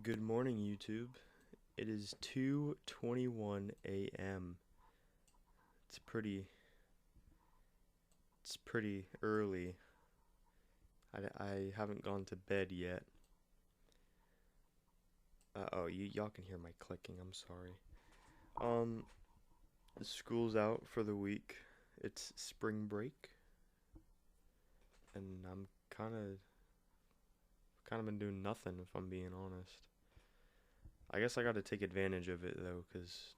Good morning, YouTube. It is 2:21 a.m. It's pretty it's pretty early. I haven't gone to bed yet. Oh, y'all can hear my clicking. I'm sorry. Um, School's out for the week. It's spring break, and I'm kind of been doing nothing if I'm being honest. I guess I got to take advantage of it though, 'cause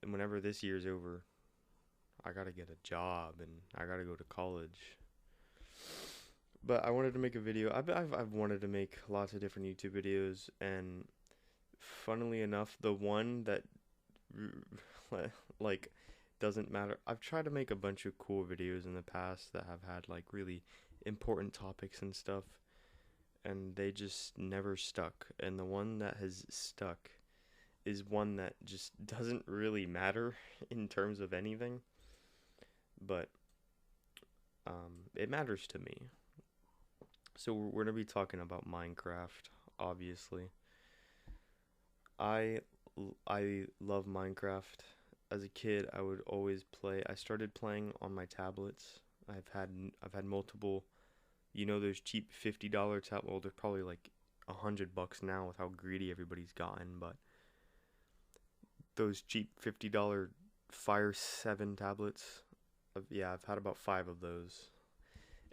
whenever this year's over, I gotta get a job and I gotta go to college. But I wanted to make a video. I've wanted to make lots of different YouTube videos, and funnily enough, the one that like doesn't matter. I've tried to make a bunch of cool videos in the past that have had like really important topics and stuff, and they just never stuck. And the one that has stuck is one that just doesn't really matter in terms of anything, but it matters to me. So we're gonna be talking about Minecraft, obviously. I I love Minecraft. As a kid, I would always play. I started playing on my tablets. I've had multiple, those cheap $50 well, they're probably like $100 now with how greedy everybody's gotten, but those cheap $50 Fire 7 tablets. Yeah, I've had about 5 of those.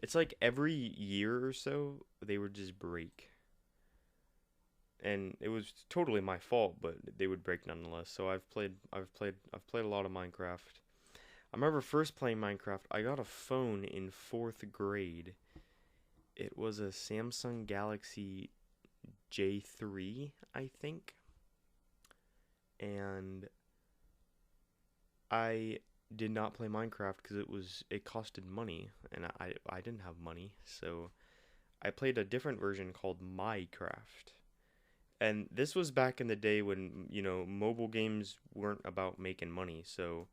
It's like every year or so they would just break, and it was totally my fault, but they would break nonetheless. So I've played a lot of Minecraft. I remember first playing Minecraft. I got a phone in 4th grade. It was a Samsung Galaxy J3, I think, and I did not play Minecraft because it costed money, and I didn't have money, so I played a different version called Minecraft. And this was back in the day when, mobile games weren't about making money. So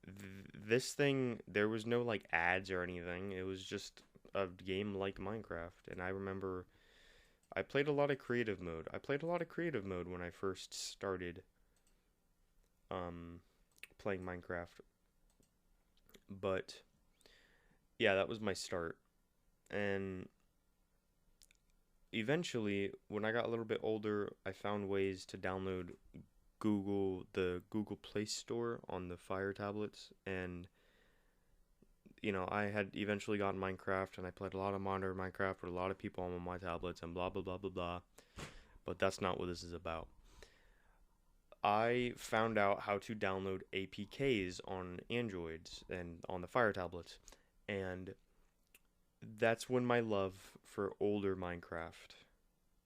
this thing, there was no like ads or anything. It was just a game like Minecraft. And I remember I played a lot of creative mode. I played a lot of creative mode when I first started um playing Minecraft. But yeah, that was my start. And eventually, when I got a little bit older, I found ways to download the Google Play Store on the Fire tablets, and I had eventually gotten Minecraft, and I played a lot of modern Minecraft with a lot of people on my tablets, and blah blah blah blah blah. But that's not what this is about. I found out how to download APKs on Androids and on the Fire tablets, and that's when my love for older Minecraft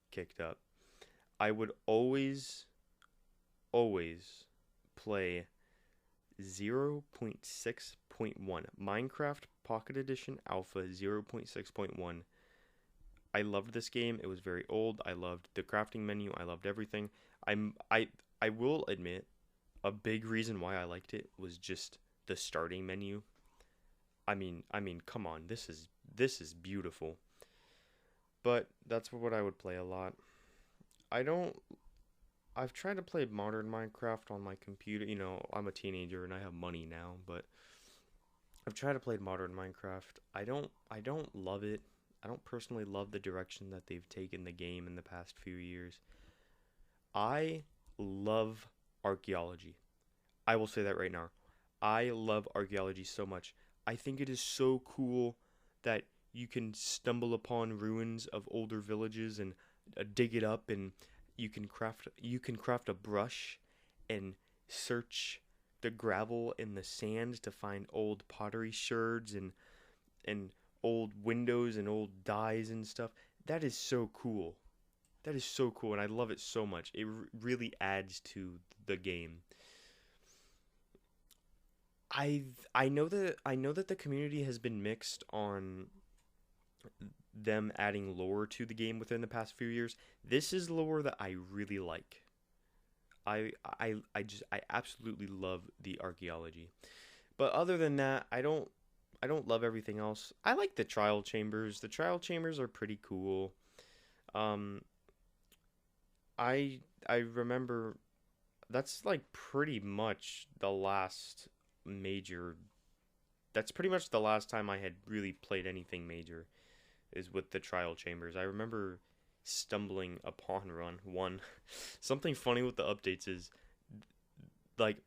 kicked up. I would always play 0.6.1 Minecraft Pocket Edition Alpha 0.6.1. I loved this game. It was very old. I loved the crafting menu. I loved everything. I'm I will admit a big reason why I liked it was just the starting menu. I mean, come on. This is beautiful. But that's what I would play a lot. I don't I've tried to play modern Minecraft on my computer. I'm a teenager and I have money now, but I've tried to play modern Minecraft. I don't love it. I don't personally love the direction that they've taken the game in the past few years. I love archaeology. I will say that right now. I love archaeology so much. I think it is so cool that you can stumble upon ruins of older villages and dig it up, and you can craft a brush and search the gravel and the sand to find old pottery sherds and old windows and old dyes and stuff. That is so cool. That is so cool, and I love it so much. It really adds to the game. I know that the community has been mixed on them adding lore to the game within the past few years. This is lore that I really like. I absolutely love the archaeology. But other than that, I don't love everything else. I like the trial chambers. The trial chambers are pretty cool. Um, I remember that's like pretty much the last major. That's pretty much the last time I had really played anything major is with the trial chambers. I remember stumbling upon run one. Something funny with the updates is like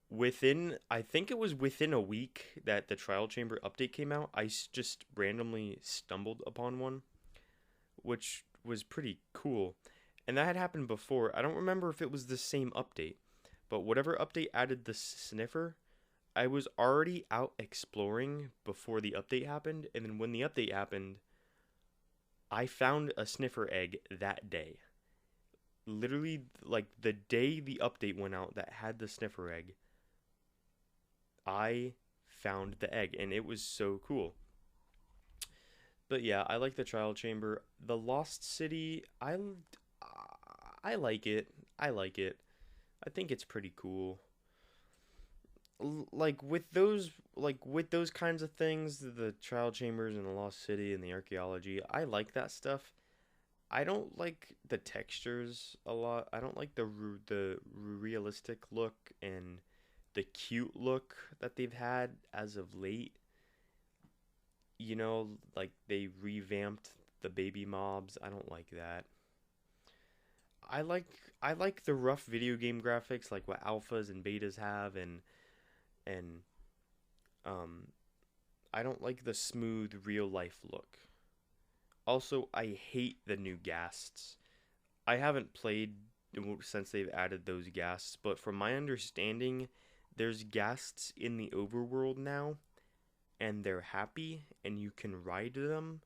within I think it was within a week that the trial chamber update came out, just randomly stumbled upon one, which was pretty cool. And that had happened before. I don't remember if it was the same update, but whatever update added the sniffer, I was already out exploring before the update happened, and then when the update happened, I found a sniffer egg that day. Literally, like the day the update went out that had the sniffer egg, I found the egg, and it was so cool. But yeah, I like the trial chamber. The Lost City, I like it. I like it. I think it's pretty cool. Like with those kinds of things, the trial chambers and the Lost City and the archaeology, I like that stuff. I don't like the textures a lot. I don't like the realistic look and the cute look that they've had as of late. Like they revamped the baby mobs. I don't like that. I like I like the rough video game graphics like what alphas and betas have, and um I don't like the smooth real life look. Also, I hate the new ghasts. I haven't played since they've added those ghasts, but from my understanding, there's ghasts in the overworld now, and they're happy, and you can ride them,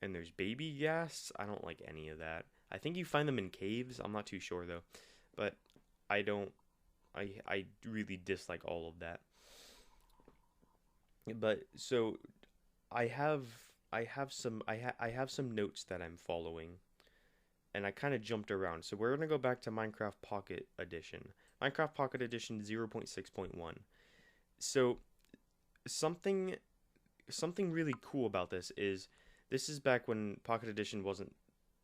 and there's baby ghasts. I don't like any of that. I think you find them in caves. I'm not too sure though, but I don't. I really dislike all of that. But so I have I have some notes that I'm following, and I kind of jumped around. So we're gonna go back to Minecraft Pocket Edition. Minecraft Pocket Edition 0.6.1. So something something really cool about this is back when Pocket Edition wasn't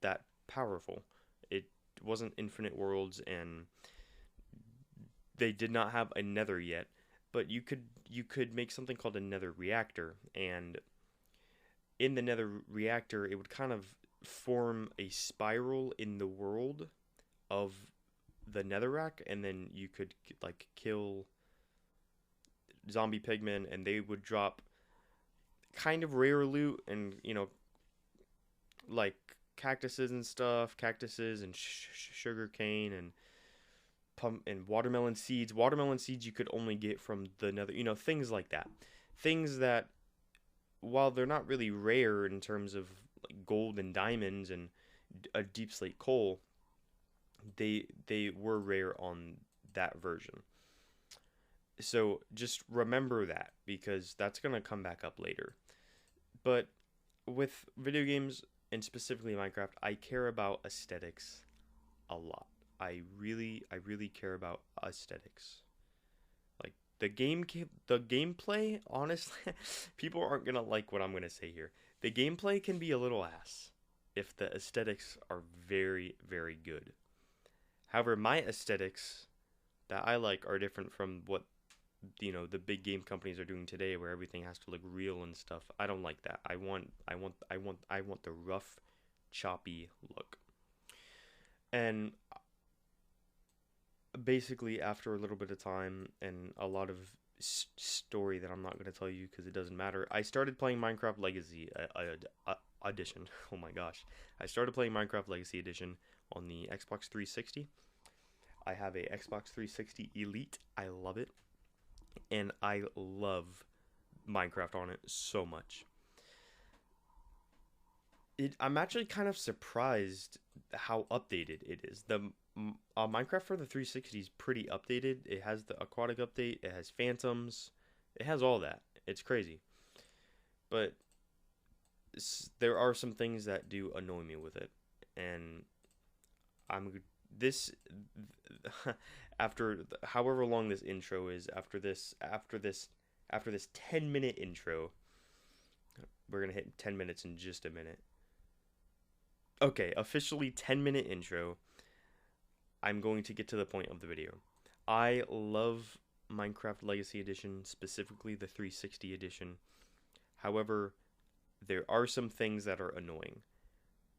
that powerful. It wasn't infinite worlds, and they did not have a nether yet, but you could make something called a nether reactor, and in the nether reactor it would kind of form a spiral in the world of the netherrack, and then you could like kill zombie pigmen, and they would drop kind of rare loot, and like cactuses and stuff, cactuses and sugar cane and pump and watermelon seeds. Watermelon seeds you could only get from the nether, things like that. Things that, while they're not really rare in terms of like gold and diamonds and a deep slate coal, they were rare on that version. So just remember that, because that's going to come back up later. But with video games, and specifically Minecraft, I care about aesthetics a lot. I really care about aesthetics. Like the gameplay, honestly, people aren't going to like what I'm going to say here. The gameplay can be a little ass if the aesthetics are very, very good. However, my aesthetics that I like are different from what the big game companies are doing today, where everything has to look real and stuff. I don't like that. I want the rough, choppy look. And basically, after a little bit of time and a lot of story that I'm not going to tell you because it doesn't matter, I started playing Minecraft Legacy Edition. Oh my gosh. I started playing Minecraft Legacy Edition on the Xbox 360. I have a Xbox 360 Elite. I love it. And I love Minecraft on it so much. I'm actually kind of surprised how updated it is. The Minecraft for the 360 is pretty updated. It has the aquatic update. It has phantoms. It has all that. It's crazy. But there are some things that do annoy me with it, and I'm this after however long this intro is. After this 10-minute intro, we're gonna hit 10 minutes in just a minute. Okay, officially 10-minute intro. I'm going to get to the point of the video. I love Minecraft Legacy Edition, specifically the 360 edition. However, there are some things that are annoying.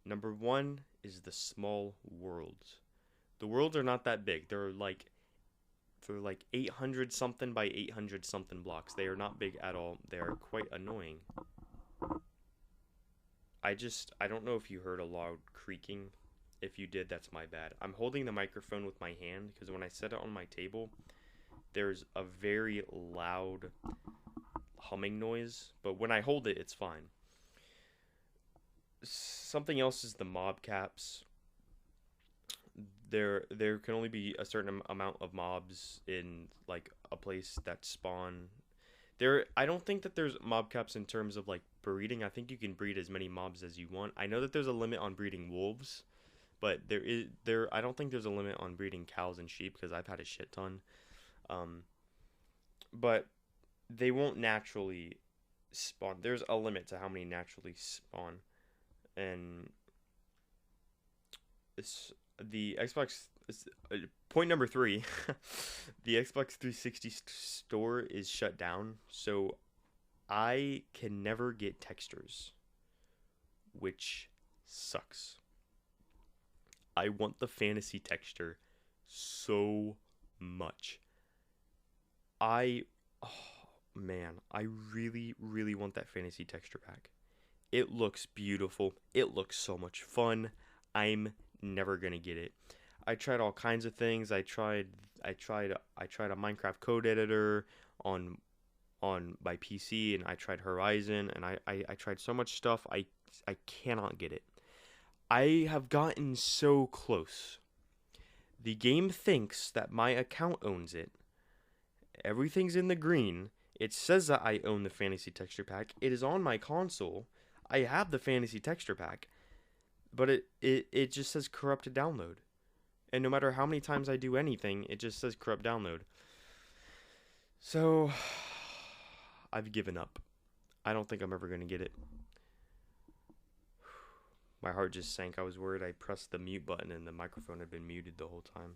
Number one is the small worlds. The worlds are not that big. They're like 800 something by 800 something blocks. They are not big at all. They are quite annoying. I don't know if you heard a loud creaking. If you did, that's my bad. I'm holding the microphone with my hand because when I set it on my table, there's a very loud humming noise, but when I hold it, it's fine. Something else is the mob caps. There can only be a certain amount of mobs in like a place that spawn. I don't think that there's mob caps in terms of like breeding. I think you can breed as many mobs as you want. I know that there's a limit on breeding wolves, but I don't think there's a limit on breeding cows and sheep because I've had a shit ton. But they won't naturally spawn. There's a limit to how many naturally spawn, and it's the Xbox. Point number 3, the Xbox 360 store is shut down, so I can never get textures, which sucks. I want the fantasy texture so much. Oh man, I really, really want that fantasy texture pack. It looks beautiful. It looks so much fun. I'm never gonna get it. I tried all kinds of things. I tried a Minecraft code editor on my PC, and I tried Horizon, and I tried so much stuff. I cannot get it. I have gotten so close. The game thinks that my account owns it. Everything's in the green. It says that I own the fantasy texture pack. It is on my console. I have the fantasy texture pack, but it just says corrupted download. And no matter how many times I do anything, it just says corrupt download. So, I've given up. I don't think I'm ever going to get it. My heart just sank. I was worried I pressed the mute button and the microphone had been muted the whole time.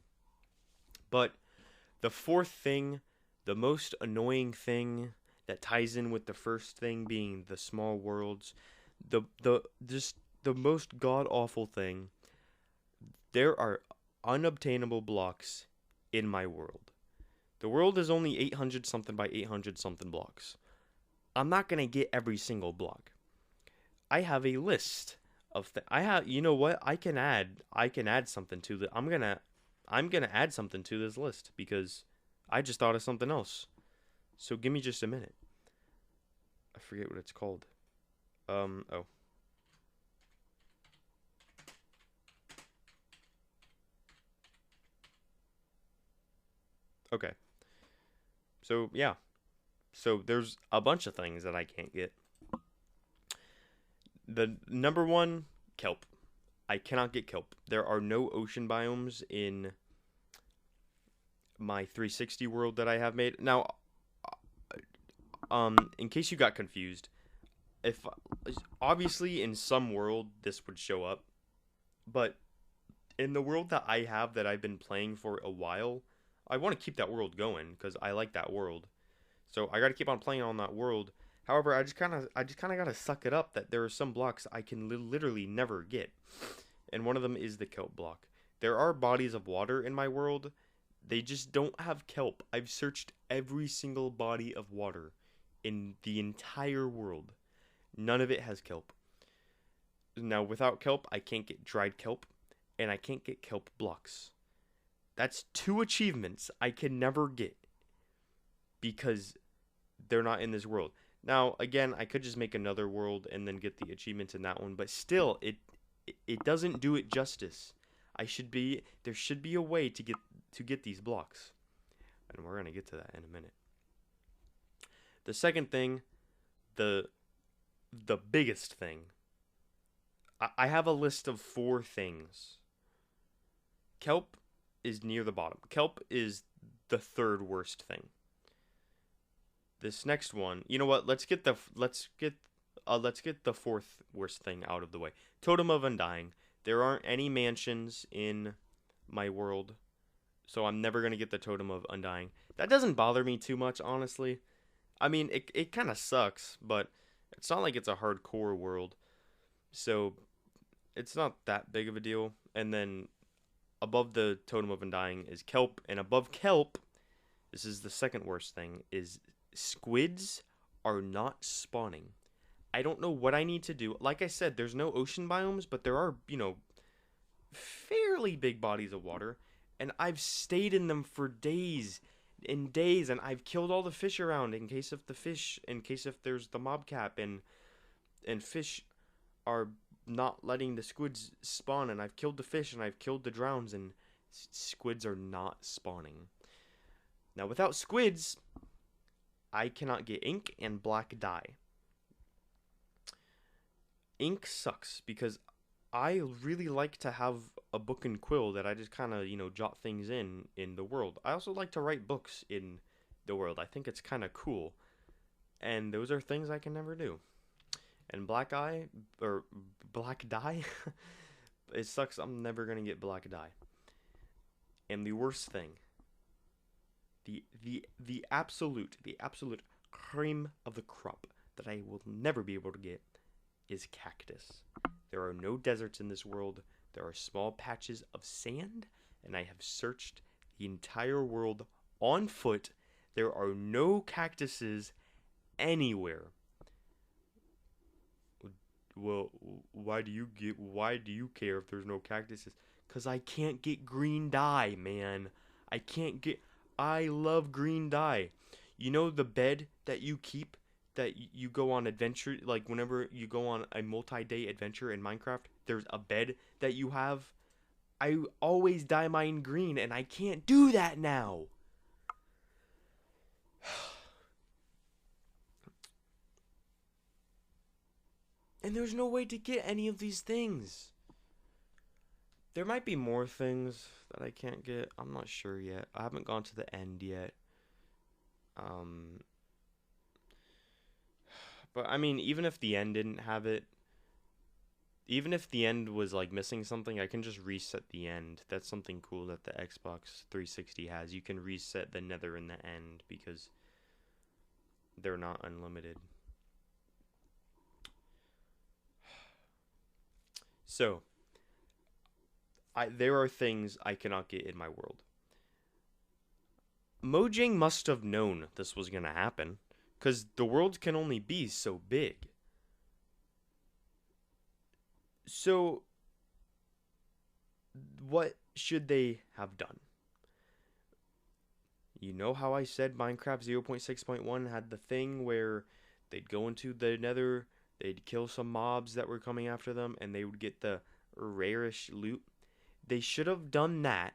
But the fourth thing, the most annoying thing that ties in with the first thing being the small worlds, the most god-awful thing, there are unobtainable blocks in my world. The world is only 800 something by 800 something blocks. I'm not going to get every single block. I have a list of you know what? I can add something to I'm going to add something to this list because I just thought of something else. So give me just a minute. I forget what it's called. Oh. Okay. So, yeah. So, there's a bunch of things that I can't get. The number one, kelp. I cannot get kelp. There are no ocean biomes in my 360 world that I have made. Now, in case you got confused, obviously in some world this would show up, but in the world that I have that I've been playing for a while, I want to keep that world going because I like that world. So I got to keep on playing on that world. However, I just kind of got to suck it up that there are some blocks I can literally never get. And one of them is the kelp block. There are bodies of water in my world. They just don't have kelp. I've searched every single body of water in the entire world. None of it has kelp. Now, without kelp, I can't get dried kelp, and I can't get kelp blocks. That's 2 achievements I can never get because they're not in this world. Now, again, I could just make another world and then get the achievements in that one, but still, it doesn't do it justice. There should be a way to get these blocks, and we're gonna get to that in a minute. The second thing, the biggest thing. I have a list of 4 things. Kelp is near the bottom. Kelp is the 3rd worst thing. This next one, you know what? Let's get the 4th worst thing out of the way. Totem of Undying. There aren't any mansions in my world, so I'm never going to get the Totem of Undying. That doesn't bother me too much, honestly. I mean, it kind of sucks, but it's not like it's a hardcore world. So it's not that big of a deal. And then above the Totem of Undying is kelp, and above kelp, this is the second worst thing, is squids are not spawning. I don't know what I need to do. Like I said, there's no ocean biomes, but there are, fairly big bodies of water, and I've stayed in them for days and days, and I've killed all the fish around in case if there's the mob cap, and fish are not letting the squids spawn, and I've killed the fish, and I've killed the drowns, and squids are not spawning. Now, without squids, I cannot get ink and black dye. Ink sucks because I really like to have a book and quill that I just kind of, jot things in the world. I also like to write books in the world. I think it's kind of cool. And those are things I can never do. And black dye, it sucks. I'm never going to get black dye. And the worst thing, the absolute cream of the crop that I will never be able to get is cactus. There are no deserts in this world. There are small patches of sand, and I have searched the entire world on foot. There are no cactuses anywhere. Well, why do you care if there's no cactuses? 'Cause I can't get green dye, man. I love green dye. You know the bed that you keep that you go on adventure, like whenever you go on a multi-day adventure in Minecraft, there's a bed that you have. I always dye mine green, and I can't do that now. And there's no way to get any of these things. There might be more things that I can't get. I'm not sure yet. I haven't gone to the end yet. But I mean, even if the end didn't have it, even if the end was like missing something, I can just reset the end. That's something cool that the Xbox 360 has. You can reset the nether and the end because they're not unlimited. So, there are things I cannot get in my world. Mojang must have known this was going to happen, because the world can only be so big. So, what should they have done? You know how I said Minecraft 0.6.1 had the thing where they'd go into the nether, they'd kill some mobs that were coming after them, and they would get the rarish loot? They should have done that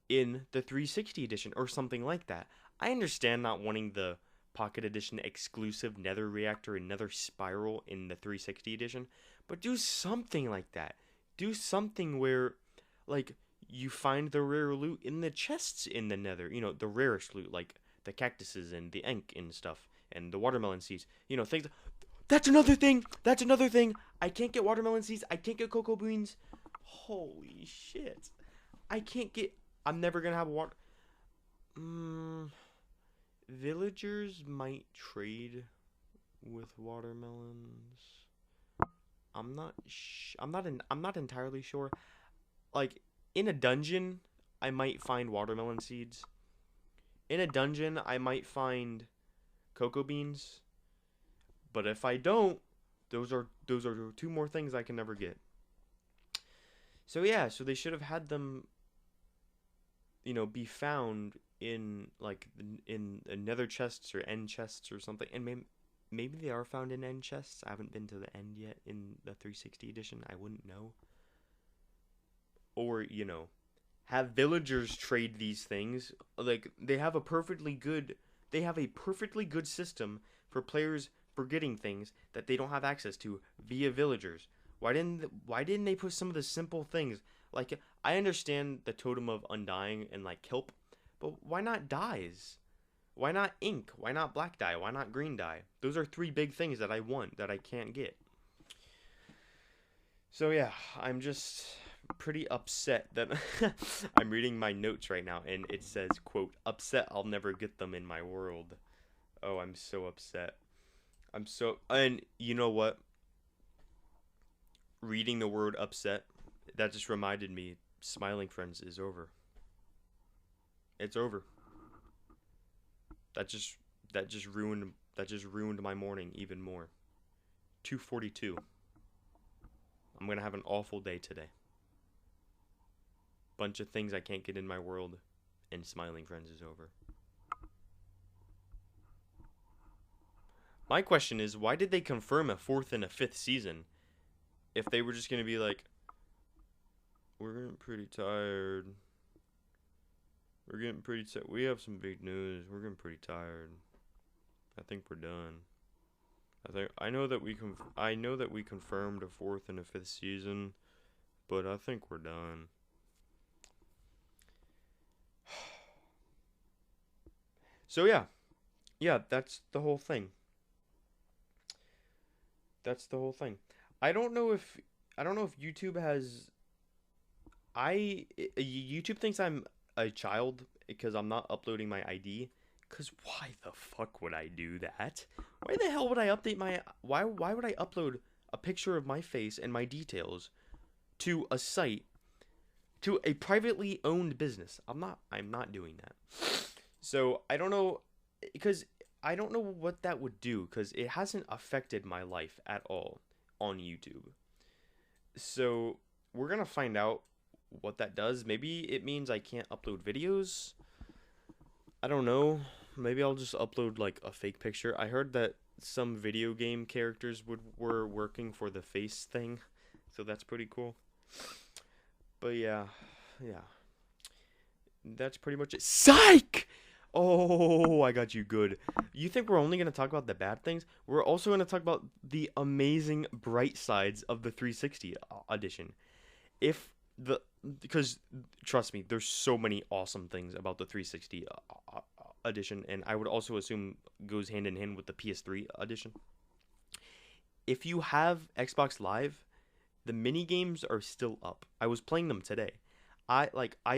in the 360 edition or something like that. I understand not wanting the Pocket Edition exclusive nether reactor and nether spiral in the 360 edition, but do something like that. Do something where, like, you find the rare loot in the chests in the nether. The rarest loot, like the cactuses and the ink and stuff, and the watermelon seeds. Things. That's another thing. I can't get watermelon seeds. I can't get cocoa beans. Holy shit. I'm never gonna have water. Villagers might trade with watermelons. I'm not entirely sure. Like, in a dungeon, I might find watermelon seeds. In a dungeon, I might find cocoa beans. But if I don't, those are two more things I can never get. So yeah, so they should have had them, be found in nether chests or end chests or something. And maybe they are found in end chests. I haven't been to the end yet in the 360 edition. I wouldn't know. Or, have villagers trade these things. Like, they have a perfectly good system for players for getting things that they don't have access to via villagers. Why didn't they put some of the simple things? Like, I understand the Totem of Undying and like kelp, but why not dyes? Why not ink? Why not black dye? Why not green dye? Those are three big things that I want that I can't get. So yeah, I'm just pretty upset that I'm reading my notes right now and it says, quote, upset I'll never get them in my world. Oh, I'm so upset. And you know what? Reading the word upset, that just reminded me Smiling Friends is over. It's over. That just that just ruined my morning even more. 2:42. I'm going to have an awful day today. Bunch of things I can't get in my world and Smiling Friends is over. My question is, why did they confirm a fourth and a fifth season if they were just going to be like, we're getting pretty tired. We're getting pretty tired. We have some big news. We're getting pretty tired. I think we're done. I know that we confirmed a fourth and a fifth season, but I think we're done. So yeah. Yeah, that's the whole thing. That's the whole thing. I don't know if I don't know if YouTube has YouTube thinks I'm a child because I'm not uploading my ID. Cause why the fuck would I do that? Why the hell would I update my why would I upload a picture of my face and my details to a site to a privately owned business? I'm not doing that. So I don't know because I don't know what that would do because it hasn't affected my life at all on YouTube. So we're gonna find out what that does. Maybe it means I can't upload videos. I don't know. Maybe I'll just upload like a fake picture. I heard that some video game characters were working for the face thing, so that's pretty cool. But yeah, yeah, that's pretty much it. Psych! Oh, I got you good. You think we're only gonna talk about the bad things? We're also gonna talk about the amazing bright sides of the 360 edition. If the Because trust me, there's so many awesome things about the 360 edition, and I would also assume goes hand in hand with the PS3 edition. If you have Xbox Live, the mini games are still up. I was playing them today. I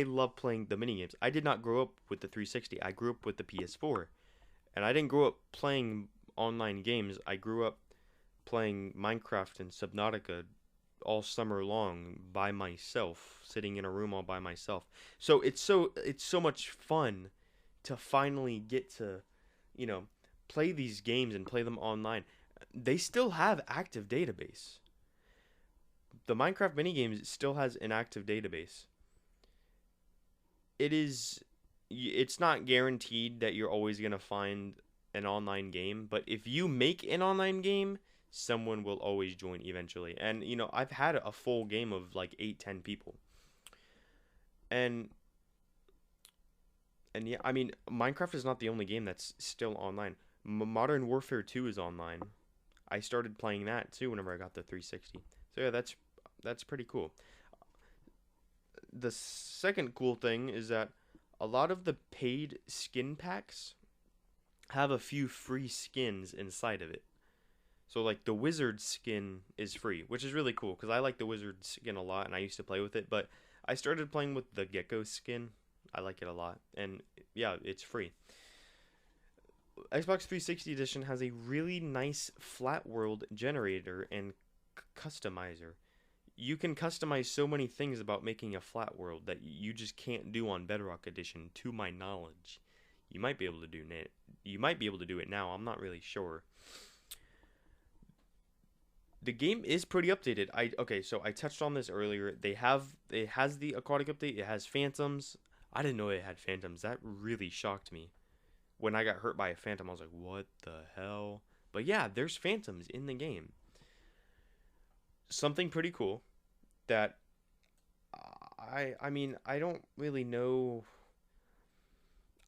love playing the mini games. I did not grow up with the 360. I grew up with the PS4, and I didn't grow up playing online games. I grew up playing Minecraft and Subnautica all summer long by myself, sitting in a room all by myself. So it's so much fun to finally get to, you know, play these games and play them online. They still have active database. The Minecraft minigames still has an active database. It's not guaranteed that you're always going to find an online game, but if you make an online game, someone will always join eventually. And I've had a full game of like 8-10 people. And yeah, I mean, Minecraft is not the only game that's still online. Modern Warfare 2 is online. I started playing that too whenever I got the 360. So yeah, that's pretty cool. The second cool thing is that a lot of the paid skin packs have a few free skins inside of it. So like the wizard skin is free, which is really cool because I like the wizard skin a lot and I used to play with it, but I started playing with the gecko skin. I like it a lot, and yeah, it's free. Xbox 360 edition has a really nice flat world generator and customizer. You can customize so many things about making a flat world that you just can't do on Bedrock edition to my knowledge. You might be able to do it. You might be able to do it now. I'm not really sure. The game is pretty updated. So I touched on this earlier. It has the aquatic update. It has phantoms. I didn't know it had phantoms. That really shocked me. When I got hurt by a phantom, I was like, "What the hell?" But yeah, there's phantoms in the game. Something pretty cool that I mean, I don't really know.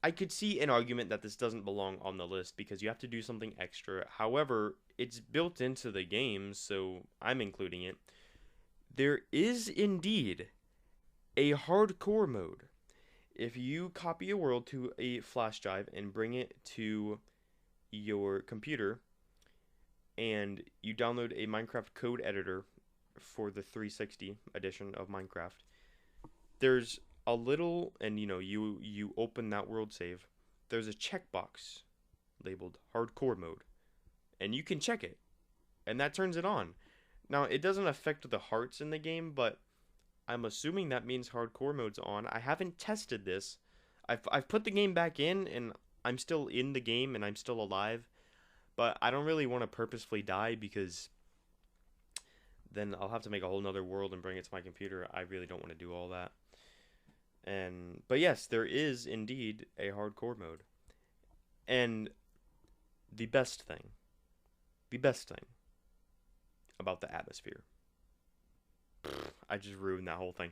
I could see an argument that this doesn't belong on the list because you have to do something extra. However, it's built into the game, so I'm including it. There is indeed a hardcore mode. If you copy a world to a flash drive and bring it to your computer and you download a Minecraft code editor for the 360 edition of Minecraft, there's a little, and you open that world save. There's a checkbox labeled hardcore mode, and you can check it, and that turns it on. Now, it doesn't affect the hearts in the game, but I'm assuming that means hardcore mode's on. I haven't tested this. I've put the game back in, and I'm still in the game, and I'm still alive, but I don't really want to purposefully die, because then I'll have to make a whole nother world and bring it to my computer. I really don't want to do all that. But yes, there is indeed a hardcore mode. And the best thing about the atmosphere. I just ruined that whole thing.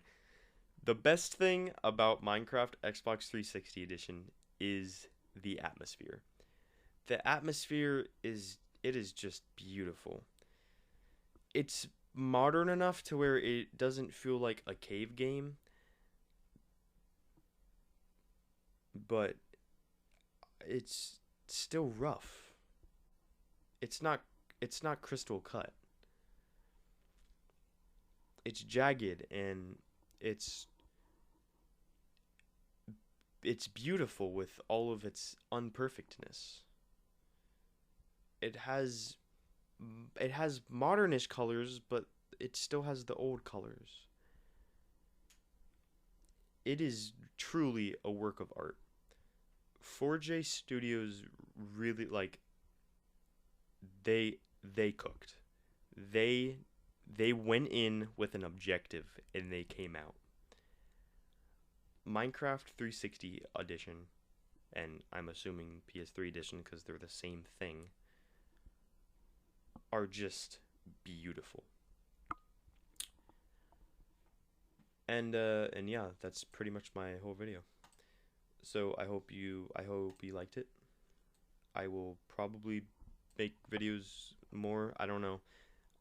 The best thing about Minecraft Xbox 360 edition is the atmosphere. The atmosphere is just beautiful. It's modern enough to where it doesn't feel like a cave game, but it's still rough. It's not crystal cut. It's jagged, and it's beautiful with all of its unperfectness. It has modernish colors, but it still has the old colors. It is truly a work of art. 4J Studios really, like, they cooked. They went in with an objective, and they came out. Minecraft 360 edition, and I'm assuming PS3 edition because they're the same thing, are just beautiful. And yeah, that's pretty much my whole video. So I hope you liked it. I will probably make videos more. I don't know.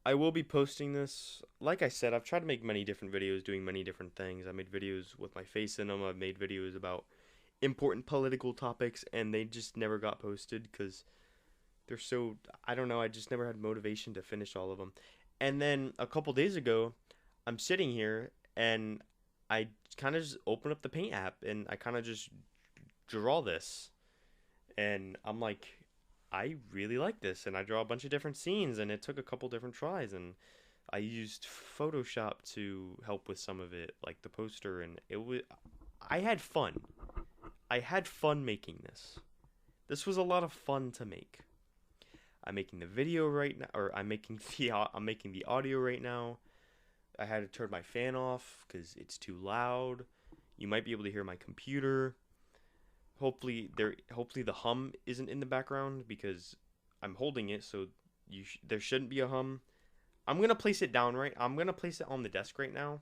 I will be posting this. Like I said, I've tried to make many different videos doing many different things. I made videos with my face in them. I've made videos about important political topics, and they just never got posted because they're so, I don't know, I just never had motivation to finish all of them. And then a couple days ago, I'm sitting here, and I kind of just open up the Paint app, and I kind of just draw this. And I'm like, I really like this, and I draw a bunch of different scenes, and it took a couple different tries, and I used Photoshop to help with some of it, like the poster, and I had fun. I had fun making this. This was a lot of fun to make. I'm making the video right now, or I'm making the audio right now. I had to turn my fan off because it's too loud. You might be able to hear my computer. Hopefully the hum isn't in the background because I'm holding it, so there shouldn't be a hum. I'm gonna place it down I'm gonna place it on the desk right now,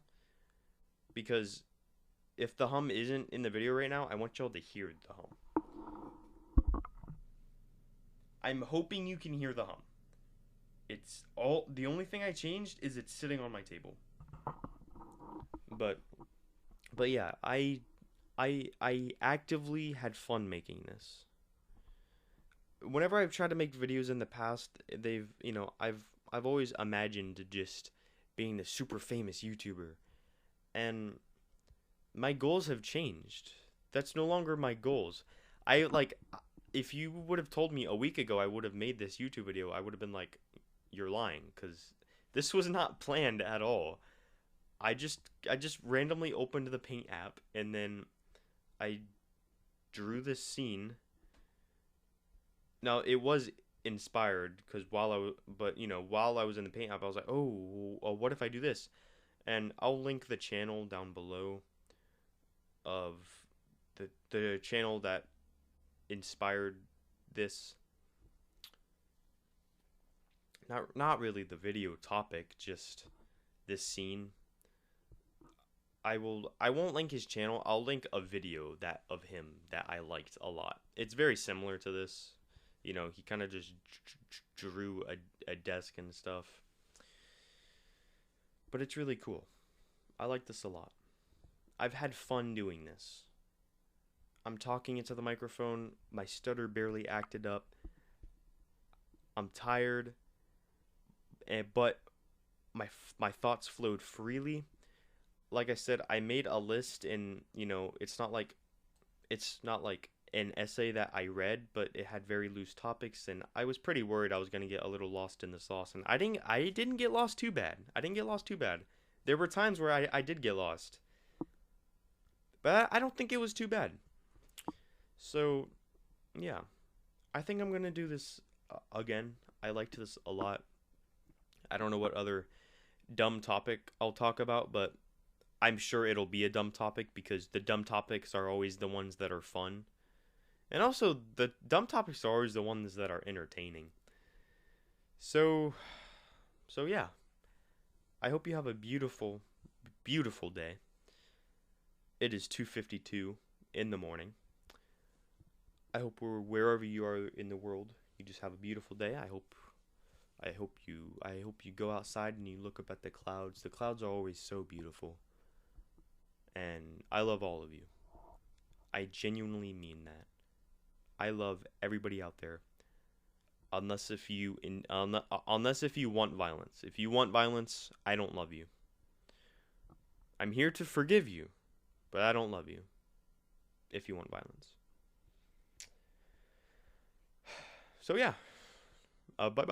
because if the hum isn't in the video right now, I want y'all to hear the hum. I'm hoping you can hear the hum. The only thing I changed is it's sitting on my table. But yeah, I actively had fun making this. Whenever I've tried to make videos in the past, I've always imagined just being the super famous YouTuber, and my goals have changed. That's no longer my goals. If you would have told me a week ago I would have made this YouTube video, I would have been like, you're lying, because this was not planned at all. I just randomly opened the Paint app, and then I drew this scene. Now, it was inspired because while I was in the Paint app, I was like, oh, what if I do this? And I'll link the channel down below of the channel that inspired this. Not really the video topic, just this scene. I won't link his channel. I'll link a video of him that I liked a lot. It's very similar to this. He kind of just drew a desk and stuff. But it's really cool. I like this a lot. I've had fun doing this. I'm talking into the microphone. My stutter barely acted up. I'm tired. But my thoughts flowed freely. Like I said, I made a list, and it's not like an essay that I read, but it had very loose topics, and I was pretty worried I was gonna get a little lost in the sauce, and I didn't get lost too bad. I didn't get lost too bad. There were times where I did get lost, but I don't think it was too bad. So yeah, I think I'm gonna do this again. I liked this a lot. I don't know what other dumb topic I'll talk about, but I'm sure it'll be a dumb topic because the dumb topics are always the ones that are fun. And also, the dumb topics are always the ones that are entertaining. So, so yeah. I hope you have a beautiful, beautiful day. It is 2:52 in the morning. Wherever you are in the world, you just have a beautiful day. I hope you go outside and you look up at the clouds. The clouds are always so beautiful. And I love all of you. I genuinely mean that. I love everybody out there. Unless if you want violence. If you want violence, I don't love you. I'm here to forgive you, but I don't love you if you want violence. So yeah. Bye bye.